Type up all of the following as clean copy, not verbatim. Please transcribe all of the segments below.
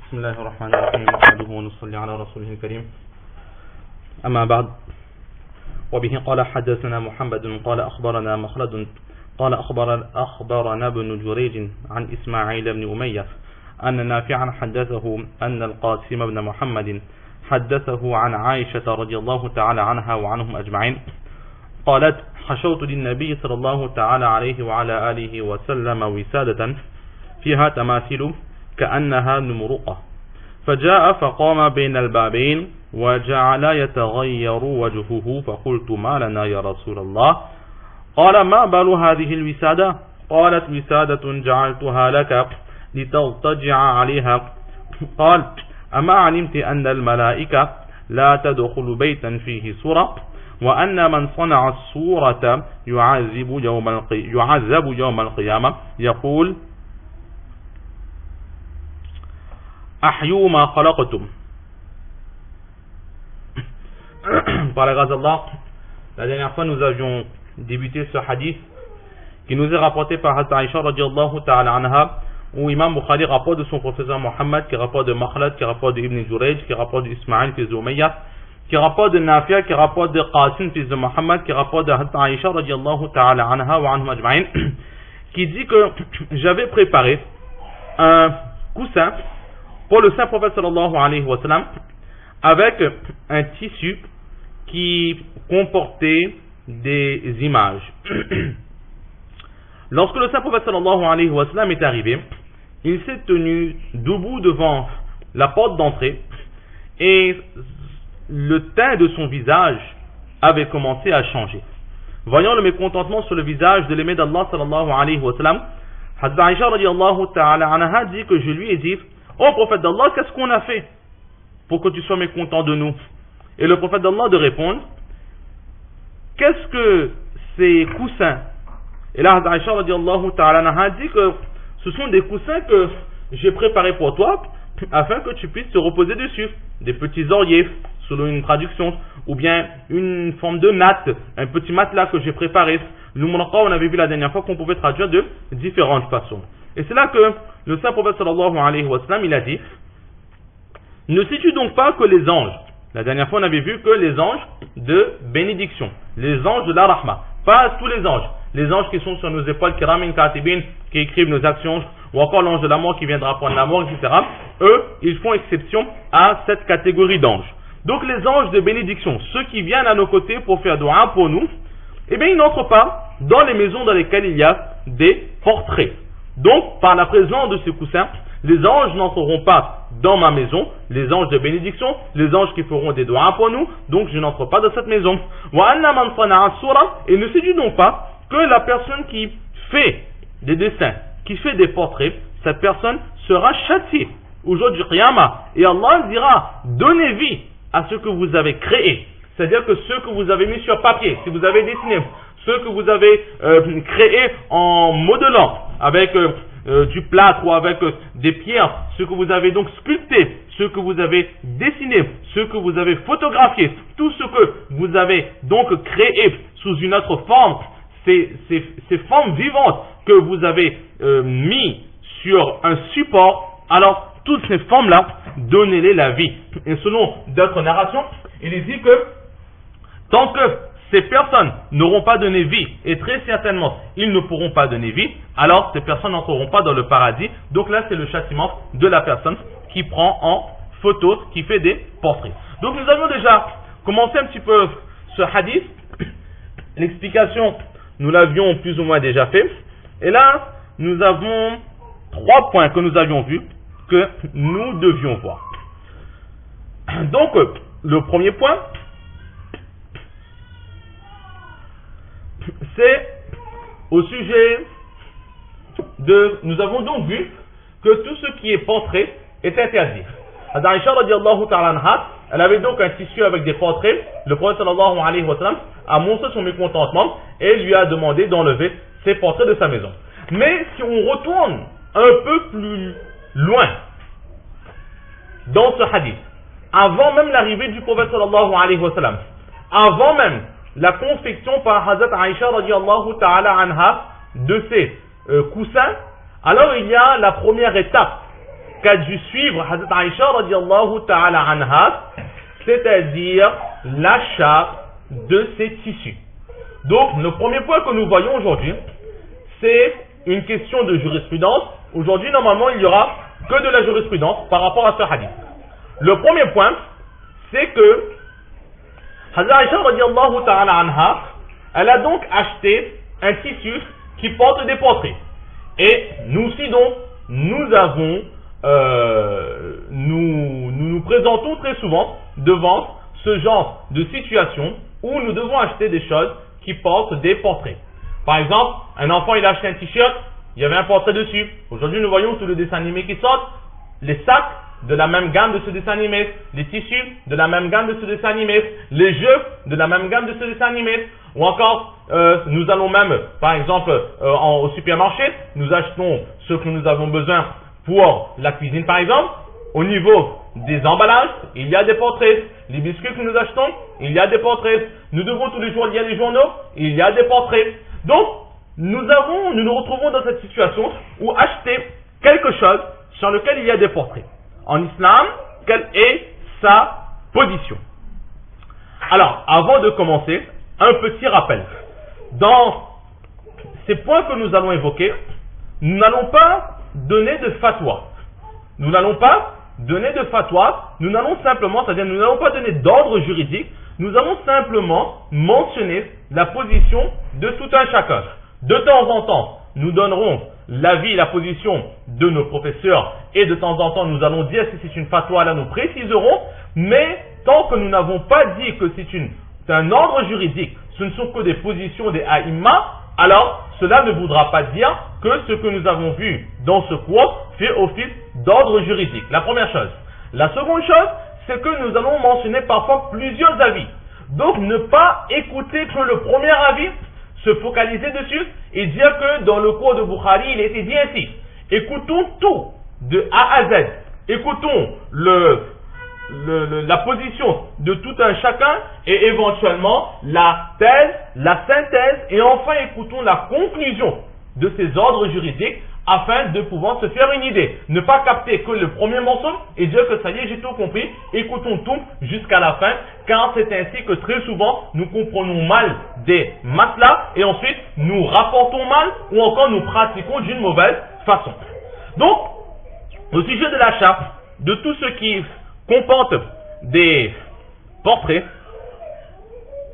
بسم الله الرحمن الرحيم نحمده ونصلي على رسوله الكريم أما بعد وبه قال حدثنا محمد قال أخبرنا مخلد قال أخبرنا ابن جريج عن إسماعيل بن أمية أن نافعا حدثه أن القاسم بن محمد حدثه عن عائشة رضي الله تعالى عنها وعنهم أجمعين قالت حشوت للنبي صلى الله تعالى عليه وعلى آله وسلم وسادة فيها تماثيل كأنها نمرقة فجاء فقام بين البابين وجعل يتغير وجهه فقلت ما لنا يا رسول الله قال ما بال هذه الوسادة قالت وسادة جعلتها لك لتضطجع عليها قال أما علمت أن الملائكة لا تدخل بيتا فيه سورة وأن من صنع الصورة يعذب يوم القيامة يقول أحيوا ما خلقتم. Par la grâce d'Allah, la dernière fois nous avions débuté ce hadith qui nous est rapporté par Hazrat Aisha radiallahu ta'ala anha, où Imam Bukhari rapporte de son professeur Mohammed, qui rapporte de Makhlad, qui rapporte de Ibn Jurayj, qui rapporte de Ismaïl fils de Umayyah, qui rapporte de Nafia, qui rapporte de Qasim fils de Mohammed, qui rapporte de Hazrat Aisha radiallahu ta'ala anha wa anhum ajma'in, qui dit que j'avais préparé un coussin pour le saint prophète sallallahu alayhi wa sallam avec un tissu qui comportait des images. Lorsque le saint prophète sallallahu alayhi wa sallam est arrivé, il s'est tenu debout devant la porte d'entrée et le teint de son visage avait commencé à changer. Voyant le mécontentement sur le visage de l'aimé d'Allah sallallahu alayhi wa sallam, Hazrat Aisha radiallahu ta'ala anha dit que je lui ai dit: ô prophète d'Allah, qu'est-ce qu'on a fait pour que tu sois mécontent de nous? Et le prophète d'Allah de répondre: qu'est-ce que ces coussins? Et là, Hazrat Aisha radiallahu ta'ala anha dit que ce sont des coussins que j'ai préparés pour toi afin que tu puisses te reposer dessus. Des petits oreillers, selon une traduction, ou bien une forme de natte, un petit matelas que j'ai préparé. L'umraqa, on avait vu la dernière fois qu'on pouvait traduire de différentes façons. Et c'est là que le saint prophète sallallahu alayhi wa sallam, il a dit: ne sais-tu donc pas que les anges, la dernière fois on avait vu que les anges de bénédiction, les anges de la rahma, pas tous les anges qui sont sur nos épaules, kiramin katibin, qui écrivent nos actions, ou encore l'ange de la mort qui viendra prendre la mort, etc. Eux, ils font exception à cette catégorie d'anges. Donc les anges de bénédiction, ceux qui viennent à nos côtés pour faire dua pour nous, eh bien ils n'entrent pas dans les maisons dans lesquelles il y a des portraits. Donc, par la présence de ces coussins, les anges n'entreront pas dans ma maison, les anges de bénédiction, les anges qui feront des doigts pour nous, donc je n'entre pas dans cette maison. Et ne sais-tu donc pas que la personne qui fait des dessins, qui fait des portraits, cette personne sera châtiée au jour du Qiyamah. Et Allah dira: donnez vie à ce que vous avez créé. C'est-à-dire que ceux que vous avez mis sur papier, si vous avez dessiné, ceux que vous avez créés en modelant avec du plâtre ou avec des pierres, ceux que vous avez donc sculptés, ceux que vous avez dessinés, ceux que vous avez photographiés, tout ce que vous avez donc créé sous une autre forme, ces formes vivantes que vous avez mis sur un support, alors toutes ces formes-là, donnez-les la vie. Et selon d'autres narrations, il est dit que tant que ces personnes n'auront pas donné vie, et très certainement ils ne pourront pas donner vie, alors ces personnes n'entreront pas dans le paradis. Donc là c'est le châtiment de la personne qui prend en photo, qui fait des portraits. Donc nous avions déjà commencé un petit peu ce hadith, l'explication nous l'avions plus ou moins déjà fait, et là nous avons 3 points que nous avions vus, que nous devions voir. Donc le premier point, c'est au sujet de... Nous avons donc vu que tout ce qui est portrait est interdit. Hazrat Aisha radiallahu ta'ala anha, elle avait donc un tissu avec des portraits. Le prophète sallallahu alayhi wa sallam a montré son mécontentement et lui a demandé d'enlever ces portraits de sa maison. Mais si on retourne un peu plus loin dans ce hadith, avant même l'arrivée du prophète sallallahu alayhi wa sallam, avant même la confection par Hazrat Aisha radiallahu ta'ala anha de ces coussins, alors il y a la première étape qu'a dû suivre Hazrat Aïcha radiallahu ta'ala anha, c'est-à-dire l'achat de ces tissus. Donc, le premier point que nous voyons aujourd'hui, c'est une question de jurisprudence. Aujourd'hui, normalement, il n'y aura que de la jurisprudence par rapport à ce hadith. Le premier point, c'est que Hazrat Aïcha radiallahu ta'ala anha, elle a donc acheté un tissu qui porte des portraits. Et nous aussi donc, nous nous présentons très souvent devant ce genre de situation où nous devons acheter des choses qui portent des portraits. Par exemple, un enfant il a acheté un t-shirt, il y avait un portrait dessus. Aujourd'hui nous voyons tous les dessins animés qui sortent, les sacs de la même gamme de ce dessin animé, les tissus de la même gamme de ce dessin animé, les jeux de la même gamme de ce dessin animé, ou encore nous allons même, par exemple, au supermarché, nous achetons ce que nous avons besoin pour la cuisine par exemple. Au niveau des emballages, il y a des portraits. Les biscuits que nous achetons, il y a des portraits. Nous devons tous les jours lire les journaux, il y a des portraits. Donc, nous nous retrouvons dans cette situation où acheter quelque chose sur lequel il y a des portraits. En islam, quelle est sa position? Alors, avant de commencer, un petit rappel. Dans ces points que nous allons évoquer, nous n'allons pas donner de fatwa. Nous n'allons pas donner de fatwa, nous n'allons simplement, c'est-à-dire nous n'allons pas donner d'ordre juridique, nous allons simplement mentionner la position de tout un chacun. De temps en temps, nous donnerons l'avis, la position de nos professeurs, et de temps en temps, nous allons dire si c'est une fatwa, là nous préciserons, mais tant que nous n'avons pas dit que c'est un ordre juridique, ce ne sont que des positions des aïmma, alors cela ne voudra pas dire que ce que nous avons vu dans ce cours fait office d'ordre juridique. La première chose. La seconde chose, c'est que nous allons mentionner parfois plusieurs avis. Donc ne pas écouter que le premier avis, se focaliser dessus et dire que dans le cours de Bukhari, il était dit ainsi. Écoutons tout de A à Z. Écoutons la position de tout un chacun et éventuellement la thèse, la synthèse et enfin écoutons la conclusion de ces ordres juridiques afin de pouvoir se faire une idée. Ne pas capter que le premier morceau et dire que ça y est, j'ai tout compris. Écoutons tout jusqu'à la fin, car c'est ainsi que très souvent nous comprenons mal des matelas et ensuite nous rapportons mal ou encore nous pratiquons d'une mauvaise façon. Donc, au sujet de l'achat, de tout ce qui comporte des portraits,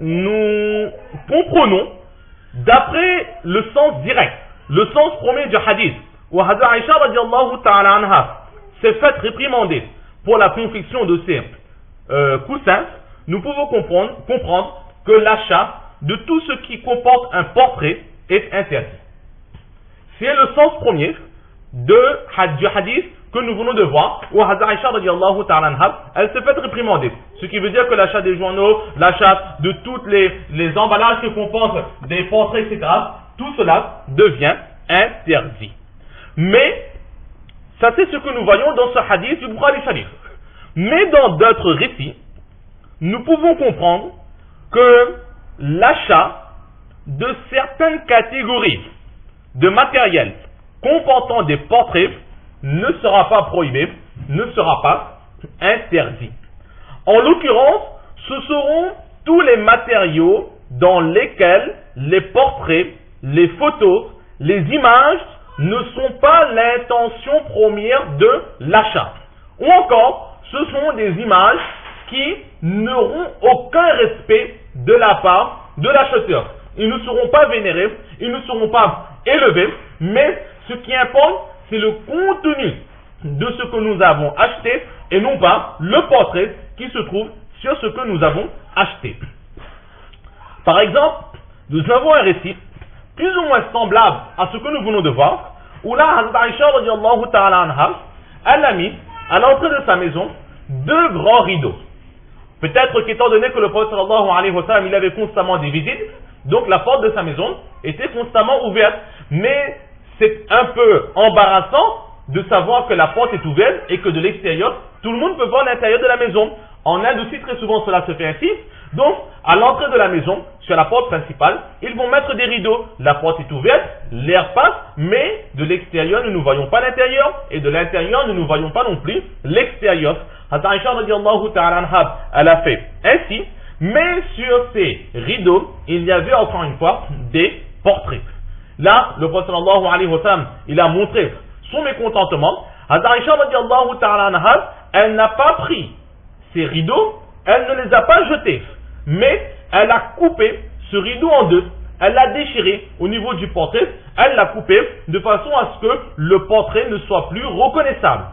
nous comprenons d'après le sens direct, le sens premier du hadith, où Hazrat Aïcha radiallahu ta'ala anha s'est fait réprimander pour la confection de ces coussins, nous pouvons comprendre que l'achat de tout ce qui comporte un portrait est interdit. C'est le sens premier du hadith que nous venons de voir, où Hazrat Aïcha radiallahu ta'ala anha, elle s'est fait réprimander. Ce qui veut dire que l'achat des journaux, l'achat de tous les emballages qui comportent des portraits, etc., tout cela devient interdit. Mais, ça c'est ce que nous voyons dans ce hadith du Bukhari Sharif. Mais dans d'autres récits, nous pouvons comprendre que l'achat de certaines catégories de matériel comportant des portraits ne sera pas prohibé, ne sera pas interdit. En l'occurrence, ce seront tous les matériaux dans lesquels les portraits, les photos, les images ne sont pas l'intention première de l'achat. Ou encore, ce sont des images qui n'auront aucun respect de la part de l'acheteur. Ils ne seront pas vénérés, ils ne seront pas élevés, mais ce qui importe, c'est le contenu de ce que nous avons acheté et non pas le portrait qui se trouve sur ce que nous avons acheté. Par exemple, nous avons un récit plus ou moins semblable à ce que nous venons de voir, où là, Hazrat Aïcha radiallahu ta'ala anha, elle a mis à l'entrée de sa maison 2 grands rideaux. Peut-être qu'étant donné que le prophète sallallahu alayhi wa sallam, il avait constamment des visites, donc la porte de sa maison était constamment ouverte. Mais c'est un peu embarrassant de savoir que la porte est ouverte et que de l'extérieur, tout le monde peut voir l'intérieur de la maison. En Inde aussi, très souvent, cela se fait ainsi. Donc, à l'entrée de la maison, sur la porte principale, ils vont mettre des rideaux. La porte est ouverte, l'air passe, mais de l'extérieur, nous ne voyons pas l'intérieur, et de l'intérieur, nous ne voyons pas non plus l'extérieur. Hazrat Aïcha radiallahu ta'ala anha, elle a fait ainsi, mais sur ces rideaux, il y avait encore une fois des portraits. Là, le prophète sallallahu alayhi wa sallam, il a montré son mécontentement. Hazrat Aïcha radiallahu ta'ala anha, elle n'a pas pris ces rideaux, elle ne les a pas jetés, mais elle a coupé ce rideau en deux, elle l'a déchiré au niveau du portrait, elle l'a coupé de façon à ce que le portrait ne soit plus reconnaissable.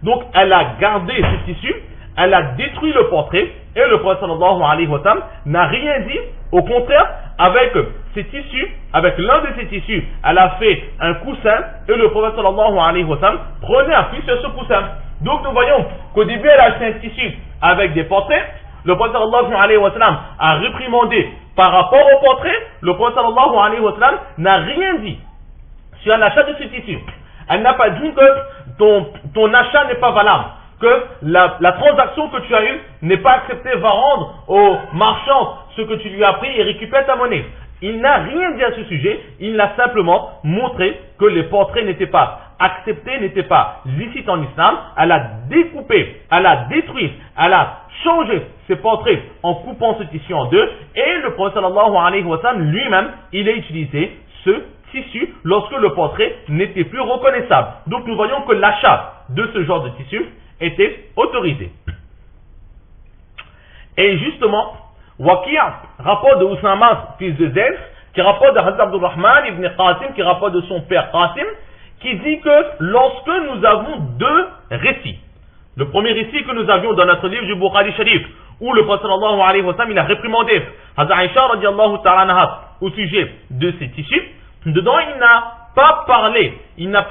Donc elle a gardé ce tissu, elle a détruit le portrait, et le prophète sallallahu alayhi wa sallam n'a rien dit. Au contraire, avec ces tissus, avec l'un de ces tissus, elle a fait un coussin, et le prophète sallallahu alayhi wa sallam prenait appui sur ce coussin. Donc nous voyons qu'au début elle a acheté un tissu avec des portraits. Le prophète sallallahu alayhi wa sallam a réprimandé par rapport au portrait. Le prophète sallallahu alayhi wa sallam n'a rien dit sur l'achat de ce tissu. Elle n'a pas dit que ton achat n'est pas valable, que la transaction que tu as eue n'est pas acceptée, va rendre au marchand ce que tu lui as pris et récupère ta monnaie. Il n'a rien dit à ce sujet, il a simplement montré que les portraits n'étaient pas acceptés, n'étaient pas licites en islam. Elle a découpé, elle a détruit, elle a changé ces portraits en coupant ce tissu en deux, et le prophète sallallahu alayhi wa sallam lui-même, il a utilisé ce tissu lorsque le portrait n'était plus reconnaissable. Donc nous voyons que l'achat de ce genre de tissu était autorisé. Et justement, Waqi' rapporte de Usama, fils de Zayd, qui rapporte de Hazrat Abdurrahman ibn Qasim, qui rapporte de son père Qasim, qui dit que lorsque nous avons deux récits, le premier récit que nous avions dans notre livre du Bukhari Sharif, où le prophète sallallahu alayhi wa sallam, il a réprimandé Hazrat Aïcha radiallahu ta'ala anha au sujet de ces tissus, dedans il n'a pas parlé, on n'a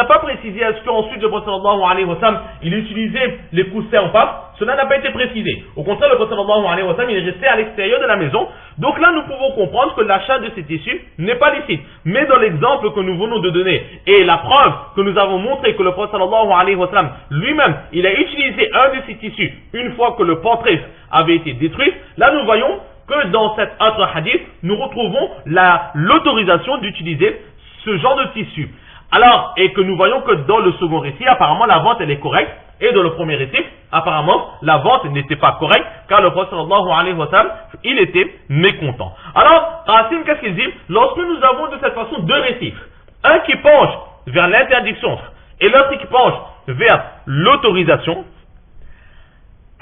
pas précisé est-ce qu'ensuite le prophète sallallahu alayhi wa sallam, il utilisait les coussins ou pas. Cela n'a pas été précisé. Au contraire, le prophète sallallahu alayhi wa sallam, il est resté à l'extérieur de la maison. Donc là, nous pouvons comprendre que l'achat de ces tissus n'est pas licite. Mais dans l'exemple que nous venons de donner, et la preuve que nous avons montré que le prophète sallallahu alayhi wa sallam, lui-même, il a utilisé un de ces tissus une fois que le portrait avait été détruit, là nous voyons que dans cet autre hadith, nous retrouvons l'autorisation d'utiliser ce genre de tissu. Alors, et que nous voyons que dans le second récit, apparemment la vente elle est correcte, et dans le premier récit, apparemment la vente n'était pas correcte, car le prophète sallallahu alayhi wa sallam, il était mécontent. Alors, Qasim, qu'est-ce qu'il dit? Lorsque nous avons de cette façon deux récits, un qui penche vers l'interdiction, et l'autre qui penche vers l'autorisation,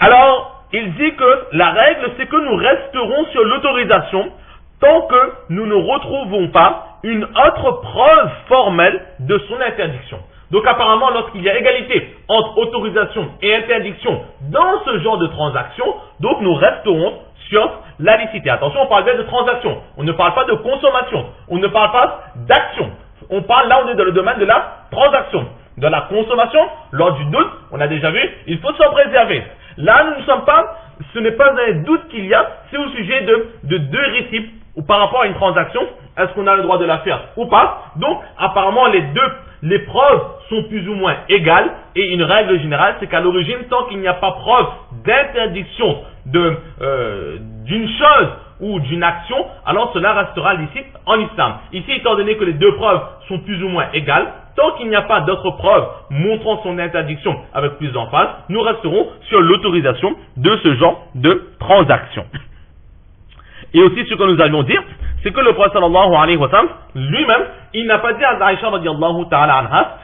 alors, il dit que la règle, c'est que nous resterons sur l'autorisation tant que nous ne retrouvons pas une autre preuve formelle de son interdiction. Donc apparemment, lorsqu'il y a égalité entre autorisation et interdiction dans ce genre de transaction, donc nous resterons sur la licité. Attention, on parle bien de transaction, on ne parle pas de consommation, on ne parle pas d'action. On parle là, on est dans le domaine de la transaction. Dans la consommation, lors du doute, on a déjà vu, il faut s'en préserver. Là, nous ne sommes pas, ce n'est pas un doute qu'il y a, c'est au sujet de deux récipes, ou par rapport à une transaction, est-ce qu'on a le droit de la faire ou pas? Donc, apparemment, les preuves sont plus ou moins égales, et une règle générale, c'est qu'à l'origine, tant qu'il n'y a pas preuve d'interdiction d'une chose ou d'une action, alors cela restera licite en islam. Ici, étant donné que les deux preuves sont plus ou moins égales, tant qu'il n'y a pas d'autres preuves montrant son interdiction avec plus d'emphase, nous resterons sur l'autorisation de ce genre de transaction. Et aussi, ce que nous allions dire, c'est que le prophète sallallahu alayhi wa sallam, lui-même, il n'a pas dit à Aïcha radiallahu ta'ala anha,